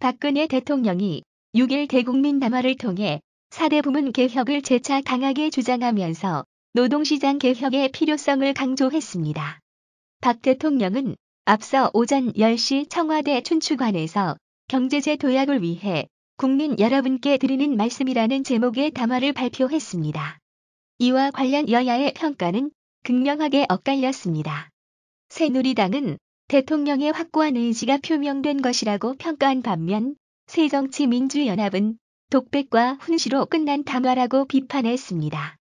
박근혜 대통령이 6일 대국민 담화를 통해 4대 부문 개혁을 재차 강하게 주장하면서 노동시장 개혁의 필요성을 강조했습니다. 박 대통령은 앞서 오전 10시 청와대 춘추관에서 경제제 도약을 위해 국민 여러분께 드리는 말씀이라는 제목의 담화를 발표했습니다. 이와 관련 여야의 평가는 극명하게 엇갈렸습니다. 새누리당은 대통령의 확고한 의지가 표명된 것이라고 평가한 반면 새정치민주연합은 독백과 훈시로 끝난 담화라고 비판했습니다.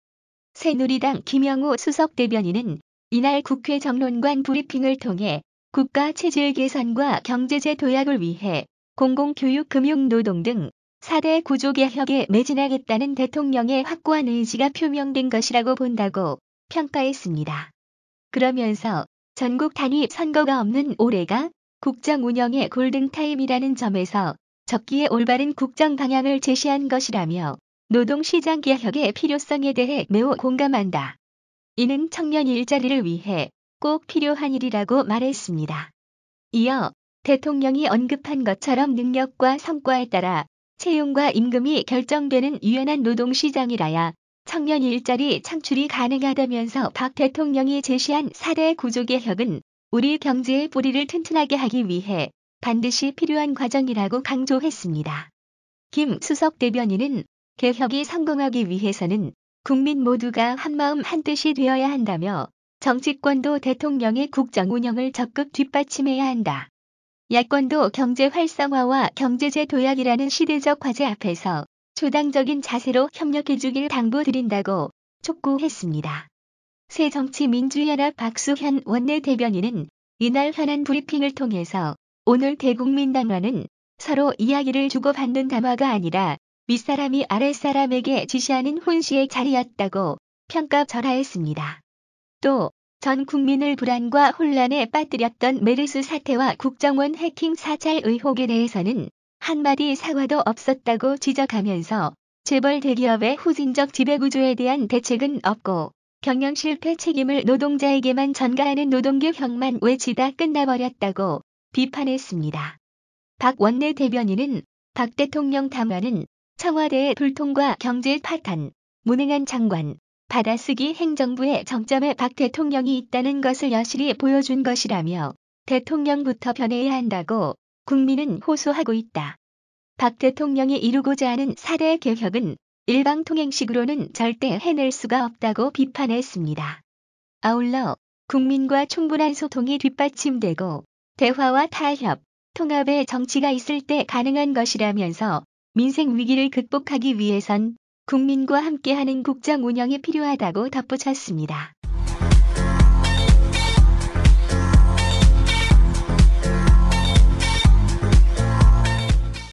새누리당 김영우 수석 대변인은 이날 국회 정론관 브리핑을 통해 국가 체질 개선과 경제제 도약을 위해 공공교육, 금융, 노동 등 4대 구조개혁에 매진하겠다는 대통령의 확고한 의지가 표명된 것이라고 본다고 평가했습니다. 그러면서 전국 단위 선거가 없는 올해가 국정 운영의 골든타임이라는 점에서 적기에 올바른 국정 방향을 제시한 것이라며 노동시장 개혁의 필요성에 대해 매우 공감한다. 이는 청년 일자리를 위해 꼭 필요한 일이라고 말했습니다. 이어 대통령이 언급한 것처럼 능력과 성과에 따라 채용과 임금이 결정되는 유연한 노동시장이라야 청년 일자리 창출이 가능하다면서 박 대통령이 제시한 4대 구조개혁은 우리 경제의 뿌리를 튼튼하게 하기 위해 반드시 필요한 과정이라고 강조했습니다. 김 수석 대변인은 개혁이 성공하기 위해서는 국민 모두가 한마음 한뜻이 되어야 한다며 정치권도 대통령의 국정 운영을 적극 뒷받침해야 한다. 야권도 경제 활성화와 경제제 도약이라는 시대적 과제 앞에서 초당적인 자세로 협력해주길 당부드린다고 촉구했습니다. 새정치민주연합 박수현 원내대변인은 이날 현안 브리핑을 통해서 오늘 대국민 담화는 서로 이야기를 주고받는 담화가 아니라 윗사람이 아랫사람에게 지시하는 훈시의 자리였다고 평가절하했습니다. 또 전 국민을 불안과 혼란에 빠뜨렸던 메르스 사태와 국정원 해킹 사찰 의혹에 대해서는 한마디 사과도 없었다고 지적하면서 재벌 대기업의 후진적 지배구조에 대한 대책은 없고 경영 실패 책임을 노동자에게만 전가하는 노동개혁만 외치다 끝나버렸다고 비판했습니다. 박 원내대변인은 박 대통령 담화는 청와대의 불통과 경제 파탄, 무능한 장관, 받아쓰기 행정부의 정점에 박 대통령이 있다는 것을 여실히 보여준 것이라며 대통령부터 변해야 한다고 국민은 호소하고 있다. 박 대통령이 이루고자 하는 4대 개혁은 일방통행식으로는 절대 해낼 수가 없다고 비판했습니다. 아울러 국민과 충분한 소통이 뒷받침되고 대화와 타협, 통합의 정치가 있을 때 가능한 것이라면서 민생 위기를 극복하기 위해선 국민과 함께하는 국정 운영이 필요하다고 덧붙였습니다.